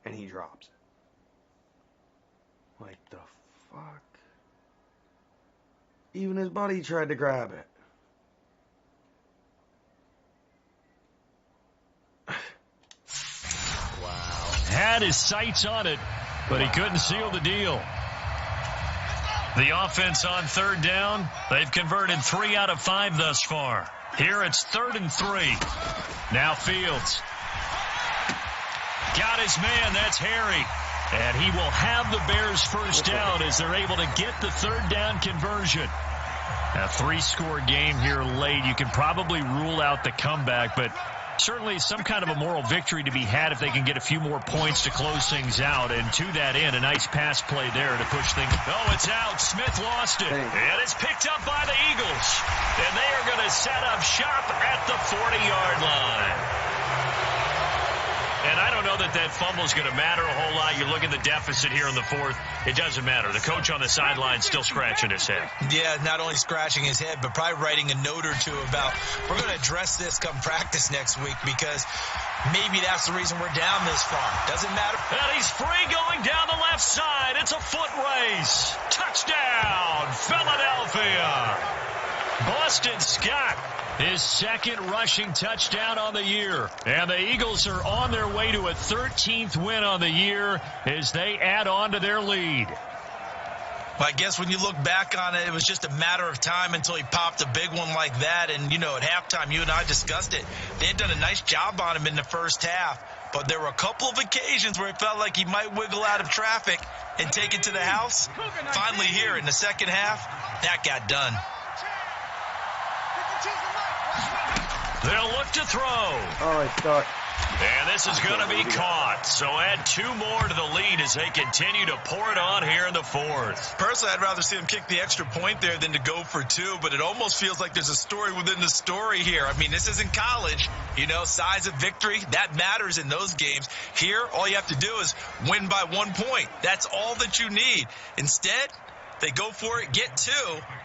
And he drops it. Like the fuck? Even his buddy tried to grab it. Had his sights on it, but he couldn't seal the deal. The offense on third down, they've converted 3 out of 5 thus far. Here it's 3rd and 3. Now Fields. Got his man, that's Harry. And he will have the Bears first down as they're able to get the 3rd down conversion. A 3-score game here late. You can probably rule out the comeback, but certainly some kind of a moral victory to be had if they can get a few more points to close things out. And to that end, a nice pass play there to push things. Oh, it's out. Smith lost it. And it's picked up by the Eagles. And they are going to set up shop at the 40-yard line. And I don't know that that fumble is going to matter a whole lot. You look at the deficit here in the 4th. It doesn't matter. The coach on the sideline still scratching his head. Yeah, not only scratching his head, but probably writing a note or two about we're going to address this come practice next week because maybe that's the reason we're down this far. Doesn't matter. And he's free going down the left side. It's a foot race. Touchdown, Philadelphia. Boston Scott. His 2nd rushing touchdown on the year. And the Eagles are on their way to a 13th win on the year as they add on to their lead. I guess when you look back on it, it was just a matter of time until he popped a big one like that. And, you know, at halftime, you and I discussed it. They had done a nice job on him in the first half. But there were a couple of occasions where it felt like he might wiggle out of traffic and take it to the house. Finally here in the second half, that got done. They'll look to throw. Oh, I thought. And this is going to be caught. So add 2 more to the lead as they continue to pour it on here in the 4th. Personally, I'd rather see him kick the extra point there than to go for 2, but it almost feels like there's a story within the story here. I mean, this isn't college. You know, size of victory, that matters in those games. Here, all you have to do is win by 1 point. That's all that you need. Instead, they go for it, get 2.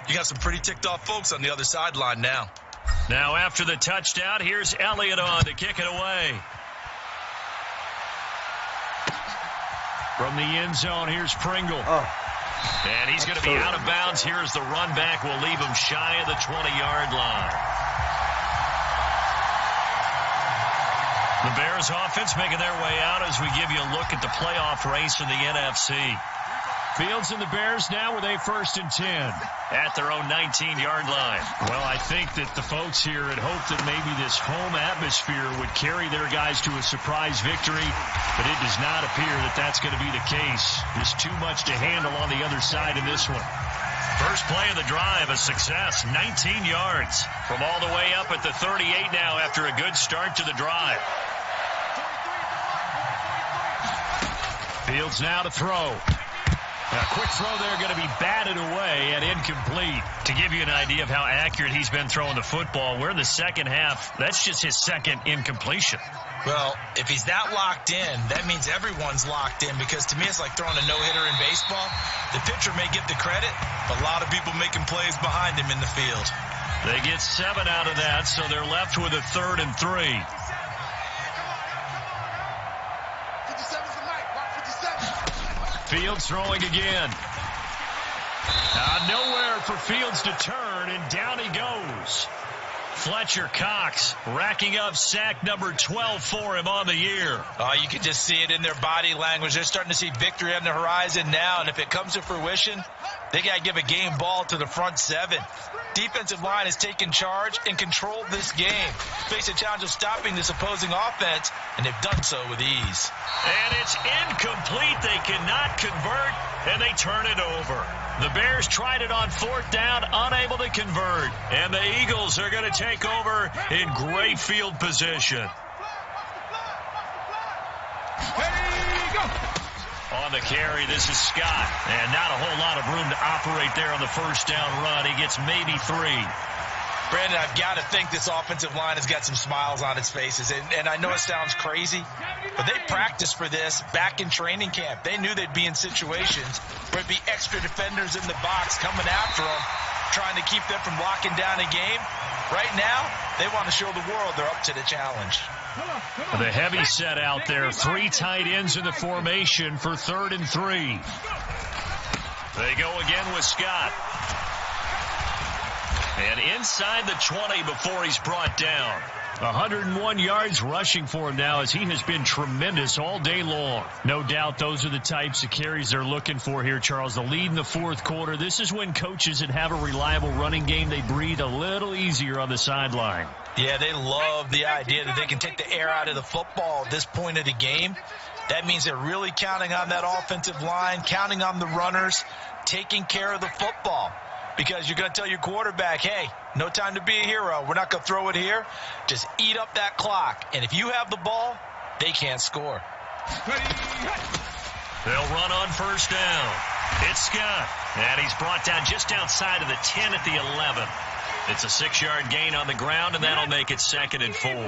You got some pretty ticked off folks on the other sideline now. Now after the touchdown, here's Elliott on to kick it away. From the end zone, here's Pringle. And he's going to be out of bounds. Here's the run back. Will leave him shy of the 20-yard line. The Bears offense making their way out as we give you a look at the playoff race in the NFC. Fields and the Bears now with a 1st and 10 at their own 19-yard line. Well, I think that the folks here had hoped that maybe this home atmosphere would carry their guys to a surprise victory, but it does not appear that that's going to be the case. There's too much to handle on the other side in this one. First play of the drive, a success, 19 yards from all the way up at the 38 now after a good start to the drive. Fields now to throw. A quick throw there going to be batted away and incomplete. To give you an idea of how accurate he's been throwing the football, we're in the second half. That's just his 2nd incompletion. Well, if he's that locked in, that means everyone's locked in because to me it's like throwing a no-hitter in baseball. The pitcher may get the credit, but a lot of people making plays behind him in the field. They get 7 out of that, so they're left with a 3rd and 3. Fields throwing again. Nowhere for Fields to turn, and down he goes. Fletcher Cox racking up sack number 12 for him on the year. You can just see it in their body language. They're starting to see victory on the horizon now, and if it comes to fruition, they got to give a game ball to the front 7. Defensive line has taken charge and controlled this game. Face a challenge of stopping this opposing offense, and they've done so with ease. And it's incomplete. They cannot convert, and they turn it over. The Bears tried it on 4th down, unable to convert. And the Eagles are going to take over in great field position. On the carry, this is Scott. And not a whole lot of room to operate there on the 1st down run. He gets maybe 3. Brandon, I've got to think this offensive line has got some smiles on its faces. And I know it sounds crazy, but they practiced for this back in training camp. They knew they'd be in situations where it'd be extra defenders in the box coming after them, trying to keep them from locking down a game. Right now, they want to show the world they're up to the challenge. The heavy set out there. 3 tight ends in the formation for 3rd and 3. They go again with Scott. And inside the 20 before he's brought down. 101 yards rushing for him now as he has been tremendous all day long. No doubt those are the types of carries they're looking for here, Charles. The lead in the 4th quarter. This is when coaches that have a reliable running game, they breathe a little easier on the sideline. Yeah, they love the idea that they can take the air out of the football at this point of the game. That means they're really counting on that offensive line, counting on the runners, taking care of the football. Because you're going to tell your quarterback, hey, no time to be a hero. We're not going to throw it here. Just eat up that clock. And if you have the ball, they can't score. They'll run on 1st down. It's Scott. And he's brought down just outside of the 10 at the 11. It's a 6-yard gain on the ground, and that'll make it 2nd and 4. Watch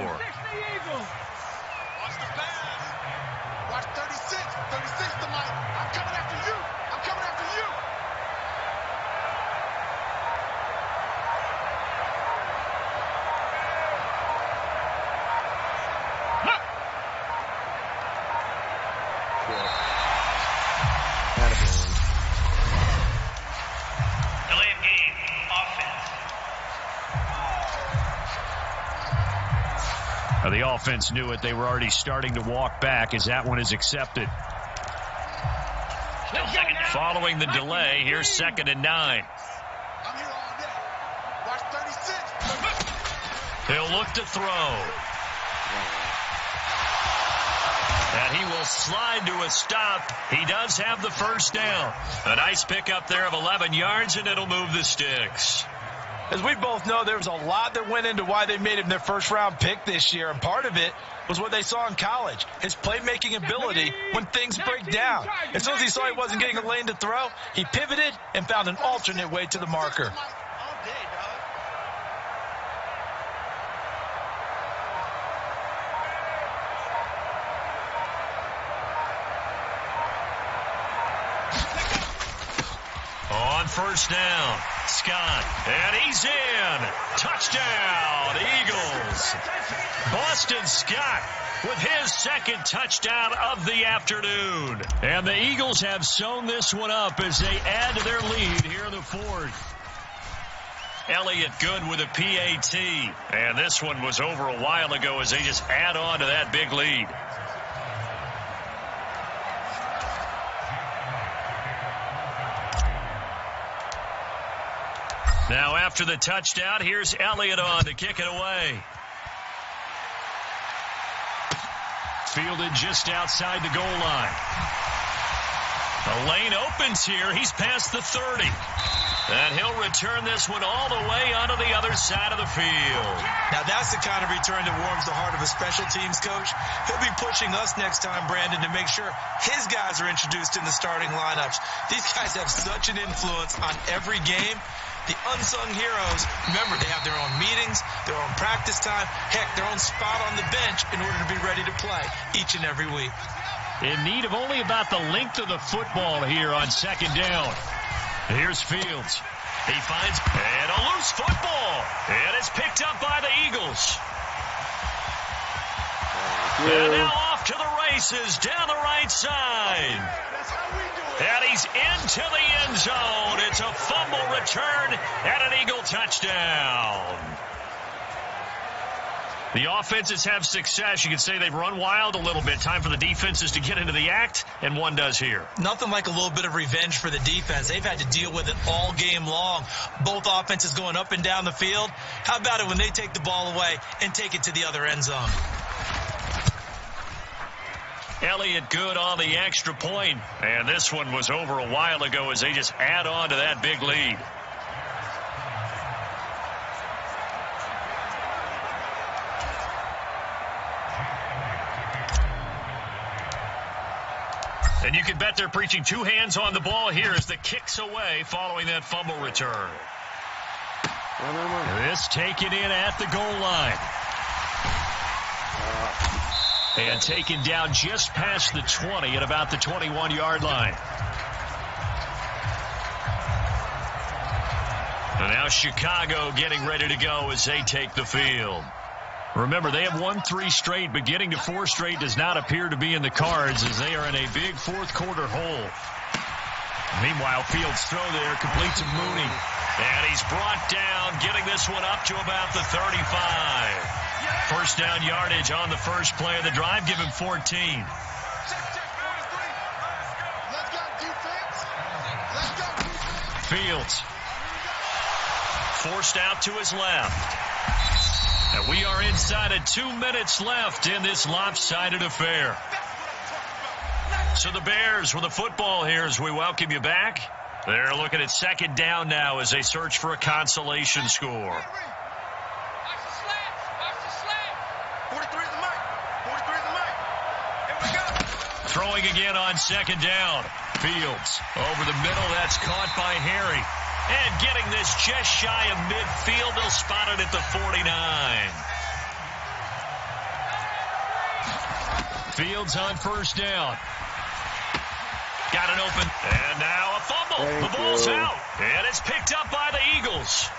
the pass. Watch 36. 36 to Mike. I'm coming after you. I'm coming after you. Delay of game, offense. Now, the offense knew it. They were already starting to walk back as that one is accepted. Still 2nd down. Following the delay, here's 2nd and 9. I'm here all day. Watch 36. He'll look to throw. And he will slide to a stop. He does have the 1st down. A nice pickup there of 11 yards, and it'll move the sticks. As we both know, there was a lot that went into why they made him their 1st-round pick this year, and part of it was what they saw in college, his playmaking ability when things break down. As soon as he saw he wasn't getting a lane to throw, he pivoted and found an alternate way to the marker. All day, dog. On 1st down, Scott, and he's in. Touchdown, Eagles. Boston Scott with his 2nd touchdown of the afternoon. And the Eagles have sewn this one up as they add to their lead here in the 4th. Elliott Good with a PAT. And this one was over a while ago as they just add on to that big lead. Now after the touchdown, here's Elliott on to kick it away. Fielded just outside the goal line. The lane opens here. He's past the 30. And he'll return this one all the way onto the other side of the field. Now that's the kind of return that warms the heart of a special teams coach. He'll be pushing us next time, Brandon, to make sure his guys are introduced in the starting lineups. These guys have such an influence on every game. The unsung heroes, remember, they have their own meetings, their own practice time, heck, their own spot on the bench in order to be ready to play each and every week. In need of only about the length of the football here on 2nd down. Here's Fields. He finds and a loose football. And it's picked up by the Eagles. And now off to the races down the right side. And he's into the end zone. It's a fumble return and an Eagle touchdown. The offenses have success. You can say they've run wild a little bit. Time for the defenses to get into the act, and one does here. Nothing like a little bit of revenge for the defense. They've had to deal with it all game long. Both offenses going up and down the field. How about it when they take the ball away and take it to the other end zone? Elliott Good on the extra point. And this one was over a while ago as they just add on to that big lead. And you can bet they're preaching 2 hands on the ball here as the kick's away following that fumble return. And this taken in at the goal line. And taken down just past the 20 at about the 21-yard line. And now Chicago getting ready to go as they take the field. Remember, they have won 3 straight, but getting to 4 straight does not appear to be in the cards as they are in a big fourth-quarter hole. Meanwhile, Fields' throw there complete to Mooney. And he's brought down, getting this one up to about the 35. First down yardage on the first play of the drive. Give him 14. Fields forced out to his left. And we are inside of 2 minutes left in this lopsided affair. So the Bears with the football here as we welcome you back. They're looking at second down now as they search for a consolation score. Throwing again on second down. Fields over the middle. That's caught by Harry. And getting this just shy of midfield. They'll spot it at the 49. Fields on first down. Got it open. And now a fumble. The ball's out. And it's picked up by the Eagles.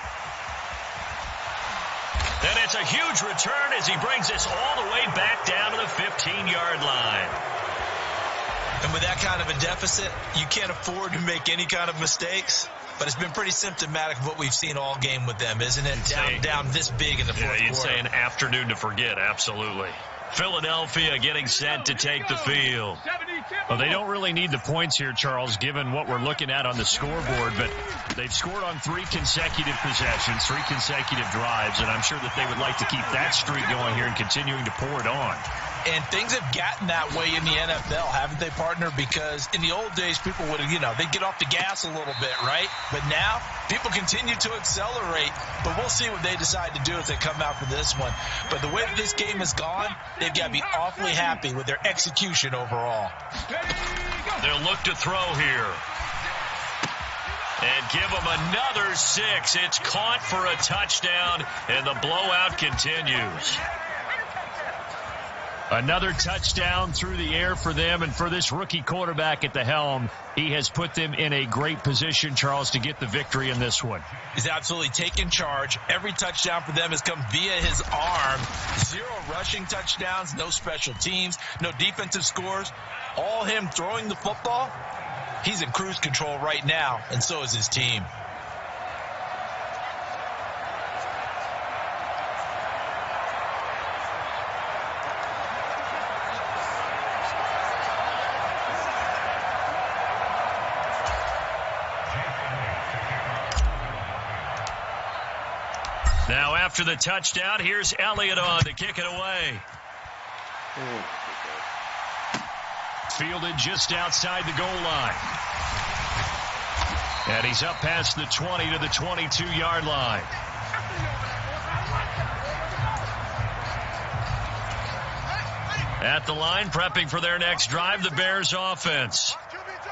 And it's a huge return as he brings this all the way back down to the 15-yard line. And with that kind of a deficit, you can't afford to make any kind of mistakes. But it's been pretty symptomatic of what we've seen all game with them, isn't it? Down this big in the fourth quarter. You'd say an afternoon to forget, absolutely. Philadelphia getting set to take the field. Well, they don't really need the points here, Charles, given what we're looking at on the scoreboard, but they've scored on 3 consecutive possessions, 3 consecutive drives, and I'm sure that they would like to keep that streak going here and continuing to pour it on. And things have gotten that way in the NFL, haven't they, partner? Because in the old days, people would have, they'd get off the gas a little bit, right? But now, people continue to accelerate. But we'll see what they decide to do as they come out for this one. But the way that this game has gone, they've got to be awfully happy with their execution overall. They'll look to throw here. And give them another 6. It's caught for a touchdown, and the blowout continues. Another touchdown through the air for them, and for this rookie quarterback at the helm, he has put them in a great position, Charles, to get the victory in this one. He's absolutely taken charge. Every touchdown for them has come via his arm. 0 rushing touchdowns, no special teams, no defensive scores. All him throwing the football. He's in cruise control right now, and so is his team. Now after the touchdown, here's Elliott on to kick it away. Fielded just outside the goal line. And he's up past the 20 to the 22-yard line. At the line, prepping for their next drive, the Bears offense.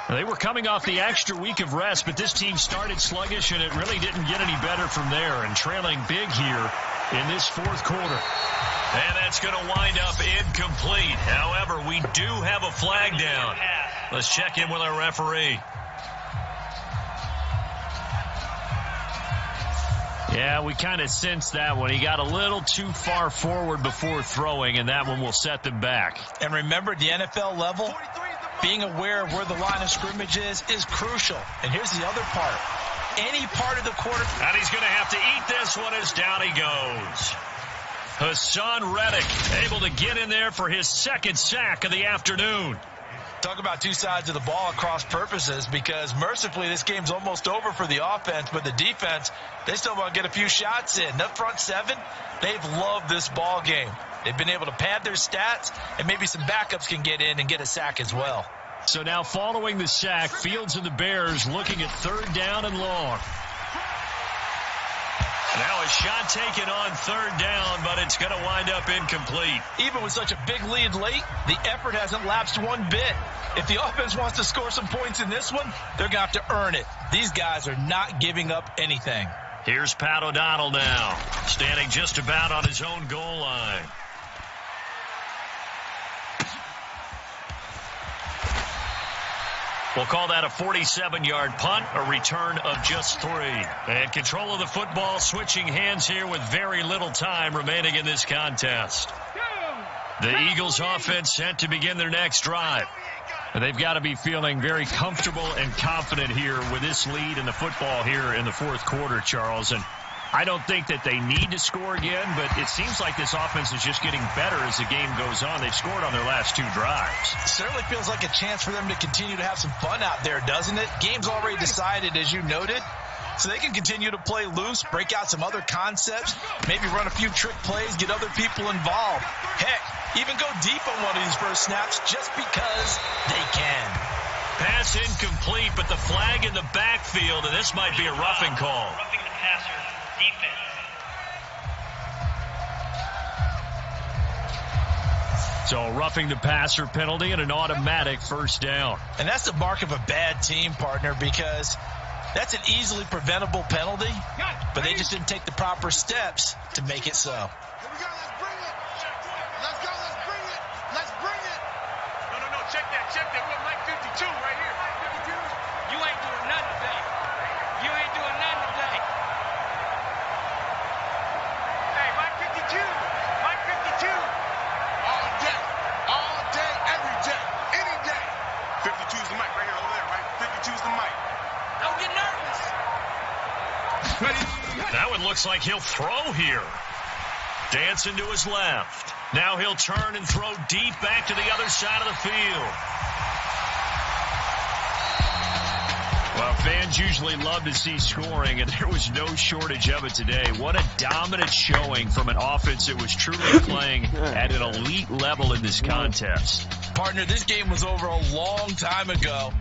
They were coming off the extra week of rest, but this team started sluggish, and it really didn't get any better from there, and trailing big here in this fourth quarter. And that's going to wind up incomplete. However, we do have a flag down. Let's check in with our referee. Yeah, we kind of sensed that one. He got a little too far forward before throwing, and that one will set them back. And remember, at the NFL level, being aware of where the line of scrimmage is crucial. And here's the other part. Any part of the quarter. And he's going to have to eat this one as down he goes. Hassan Reddick able to get in there for his second sack of the afternoon. Talk about two sides of the ball at cross purposes, because mercifully this game's almost over for the offense, but the defense, they still want to get a few shots in. The front seven, they've loved this ball game. They've been able to pad their stats, and maybe some backups can get in and get a sack as well. So now following the sack, Fields and the Bears looking at third down and long. Now a shot taken on third down, but it's going to wind up incomplete. Even with such a big lead late, the effort hasn't lapsed one bit. If the offense wants to score some points in this one, they're going to have to earn it. These guys are not giving up anything. Here's Pat O'Donnell now, standing just about on his own goal line. We'll call that a 47-yard punt, a return of just 3. And control of the football switching hands here with very little time remaining in this contest. The Eagles offense set to begin their next drive. And they've got to be feeling very comfortable and confident here with this lead in the football here in the fourth quarter, Charles. And I don't think that they need to score again, but it seems like this offense is just getting better as the game goes on. They've scored on their last 2 drives. Certainly feels like a chance for them to continue to have some fun out there, doesn't it? Game's already decided, as you noted, so they can continue to play loose, break out some other concepts, maybe run a few trick plays, get other people involved. Heck, even go deep on one of these first snaps just because they can. Pass incomplete, but the flag in the backfield, and this might be a roughing call. Roughing the passer. Defense. So roughing the passer penalty and an automatic first down. And that's the mark of a bad team, partner, because that's an easily preventable penalty, but they just didn't take the proper steps to make it so. Here we go, let's bring it. Let's go, let's bring it. Let's bring it. No, check that. We're Mike 52 right here. Mike 52. You ain't doing nothing today. You ain't doing nothing today. Hey, Mike 52. Mike 52. All day, every day, any day. 52's the mic right here, over there, right? 52's the mic. Don't get nervous. That one looks like he'll throw here. Dancing to his left. Now he'll turn and throw deep back to the other side of the field. Well, fans usually love to see scoring, and there was no shortage of it today. What a dominant showing from an offense that was truly playing at an elite level in this contest. Partner, this game was over a long time ago.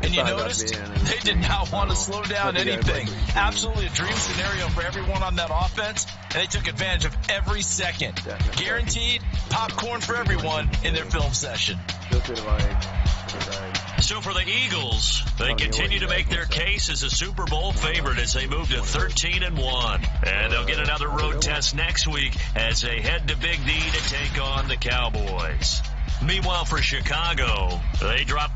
And you noticed they did not want to slow down anything. Absolutely a dream scenario for everyone on that offense, and they took advantage of every second. Guaranteed popcorn for everyone in their film session. So for the Eagles, they continue to make their case as a Super Bowl favorite as they move to 13-1. And they'll get another road test next week as they head to Big D to take on the Cowboys. Meanwhile, for Chicago, they drop